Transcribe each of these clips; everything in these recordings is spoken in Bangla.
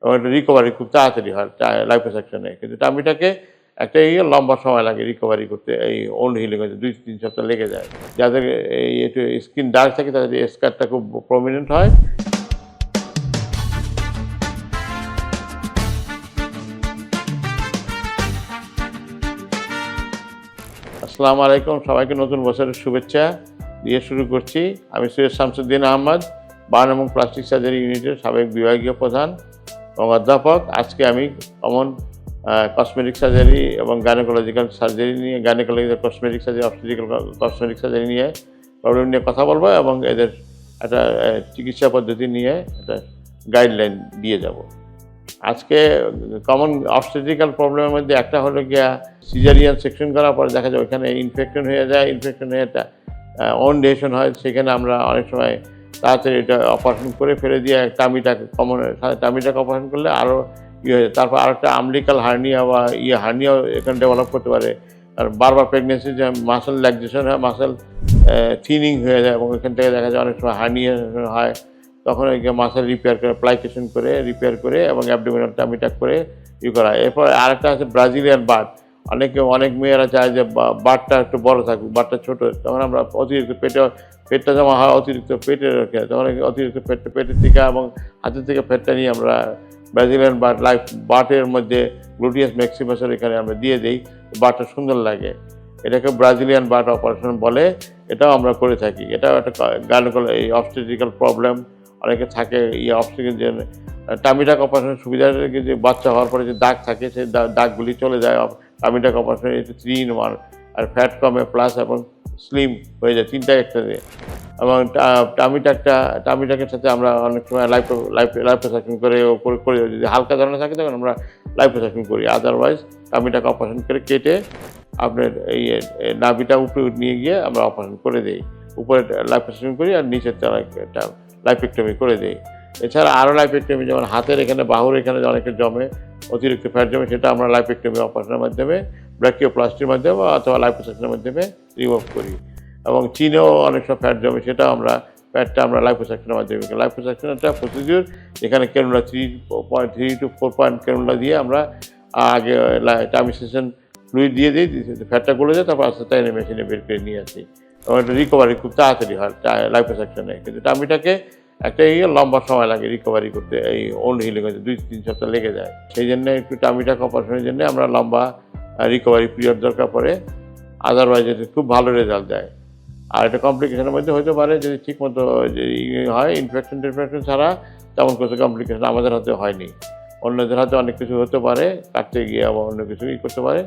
এবং এটা রিকভারি খুব তাড়াতাড়ি হয় লাইপোসাকশনে। কিন্তু টামিটাকে একটা লম্বা সময় লাগে রিকভারি করতে, এই ওন্ড হিলিং হতে ২-৩ সপ্তাহ লেগে যায়। যাদের এই একটু স্কিন ডার্ক থাকে তাদের স্কারটা খুব প্রমিনেন্ট হয়। আসসালামু আলাইকুম, সবাইকে নতুন বছরের শুভেচ্ছা দিয়ে শুরু করছি। আমি সৈয়দ শামসুদ্দিন আহমদ, বার্ন এবং প্লাস্টিক সার্জারি ইউনিটের সাবেক বিভাগীয় প্রধান এবং অধ্যাপক। আজকে আমি কমন কসমেটিক সার্জারি এবং গাইনোকোলজিক্যাল সার্জারি নিয়ে, gynaecological cosmetic surgery, obstetrical cosmetic surgery নিয়ে প্রবলেম নিয়ে কথা বলবো এবং এদের একটা চিকিৎসা পদ্ধতি নিয়ে একটা গাইডলাইন দিয়ে যাব। আজকে কমন অবস্টেট্রিক্যাল প্রবলেমের মধ্যে একটা হলো গিয়া সিজারিয়ান সেকশন করার পরে দেখা যায় ওইখানে ইনফেকশন হয়ে যায়, ইনফেকশন হয়ে একটা অনডেশন হয়। সেখানে আমরা অনেক সময় তাড়াতাড়ি এটা অপারেশন করে ফেলে দিয়ে টামিটাকে টামিটাকে অপারেশন করলে আরও ইয়ে হয়ে যায়। তারপর আরেকটা আমলিক্যাল হার্নিয়া বা হার্নিয়াও এখানে ডেভেলপ করতে পারে। আর বারবার প্রেগনেন্সি যে মাসেল ল্যাক্সেশন হয়, মাসেল থিনিং হয়ে যায় এবং এখান থেকে দেখা যায় অনেক সময় হার্নিয়া হয়। তখন মাসেল রিপেয়ার করে, প্লাইকেশন করে রিপেয়ার করে এবং অ্যাবডোমিনাল টামিটাক করে করা। এরপর আরেকটা আছে ব্রাজিলিয়ান বার্ড। অনেক মেয়েরা চায় যে বার্ডটা একটু বড় থাকুক, বার্ডটা ছোটো। তখন আমরা অতিরিক্ত পেটটা জমা হয় অতিরিক্ত পেটে রেখে, তখন অতিরিক্ত পেটের থেকে এবং হাতের থেকে পেটটা নিয়ে আমরা ব্রাজিলিয়ান বার্ডের মধ্যে গ্লুটিয়াস ম্যাক্সিমাসের এখানে আমরা দিয়ে দিই, বার্ডটা সুন্দর লাগে। এটাকে ব্রাজিলিয়ান বার্ড অপারেশন বলে, এটাও আমরা করে থাকি। এটাও একটা এই অবস্টেট্রিক্যাল প্রবলেম অনেকে থাকে। অবস্টেট্রিক্যাল যে টামিটাক অপারেশনের সুবিধা যে বাচ্চা হওয়ার পরে যে দাগ থাকে সেই দাগগুলি চলে যায়। টামিটাক অপারেশনে 3 in 1, আর ফ্যাট কমে প্লাস এবং স্লিম হয়ে যায়, তিনটা একসাথে। এবং টামিটাকের সাথে আমরা অনেক সময় লাইপোসাকশন করে যদি হালকা ধরনের থাকে তখন আমরা লাইপোসাকশন করি। আদারওয়াইজ টামিটাক অপারেশন করে কেটে আপনার এই নাভিটা উপরে নিয়ে গিয়ে আমরা অপারেশন করে দিই। উপরে লাইপোসাকশন করি আর নিচের একটা লাইপেক্টমি করে দিই। এছাড়া আরও লাইপেক্টমি, যেমন হাতের এখানে, বাহুর এখানে অনেকে জমে, অতিরিক্ত ফ্যাট জমে, সেটা আমরা লাইপেক্টমি অপারেশনের মাধ্যমে, ব্র্যাকিওপ্লাস্টির মাধ্যমে অথবা লাইপোসাকশনের মাধ্যমে রিমুভ করি। এবং চিনেও অনেক সময় ফ্যাট জমে, সেটাও ফ্যাটটা আমরা লাইপোসাকশনের মাধ্যমে। লাইপোসাকশন একটা প্রসিডিউর, যেখানে ক্যানুলা 3 to 4 পয়েন্ট ক্যানুলা দিয়ে আমরা আগে টামিসেশন ফ্লুইড দিয়ে দিই, ফ্যাটটা গলে যায়, তারপর আস্তে আস্তে মেশিনে বের করে নিয়ে আসি এবং এটা রিকভারি খুব তাড়াতাড়ি হয় লাইপোসাকশনে। কিন্তু টামিটাকে একটা লম্বা সময় লাগে রিকভারি করতে, এই ওন্ড হিলিং হতে 2-3 সপ্তাহ লেগে যায়। সেই জন্য একটু টামিটাক অপারেশনের জন্য আমরা লম্বা রিকভারি পিরিয়ড দরকার পড়ে। আদারওয়াইজ এটা খুব ভালো রেজাল্ট দেয়। আর এটা কমপ্লিকেশনের মধ্যে হতে পারে যদি ঠিকমতো হয়। ইনফেকশন ছাড়া তেমন কিছু কমপ্লিকেশন আমাদের হাতে হয়নি। অন্যদের হাতে অনেক কিছু হতে পারে, কাটতে গিয়ে আবার অন্য কিছু করতে পারে।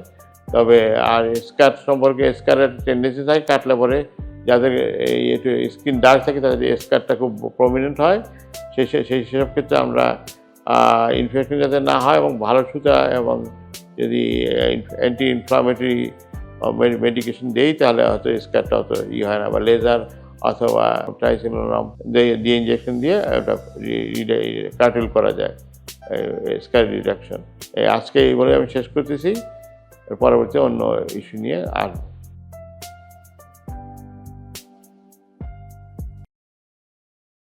তবে আর স্কার সম্পর্কে, স্কারের টেন্ডেন্সি থাকে কাটলে পরে যাদের এই একটু স্কিন ডার্ক থাকে তাদের স্কারটা খুব প্রমিনেন্ট হয়। সেই সব ক্ষেত্রে আমরা ইনফেকশন যাতে না হয় এবং ভালো সুতা এবং যদি অ্যান্টি ইনফ্লামেটরি মেডিকেশন দেই তাহলে হয়তো স্কারটা হয়তো হয় না, বা লেজার অথবা ট্রাইসিনোলাম দিয়ে ইঞ্জেকশন দিয়ে ওটা কাটিল করা যায়, স্কার রিডাকশন। আজকে এই বলে আমি শেষ করতেছি। পরবর্তী অন্য ইস্যু নিয়ে আর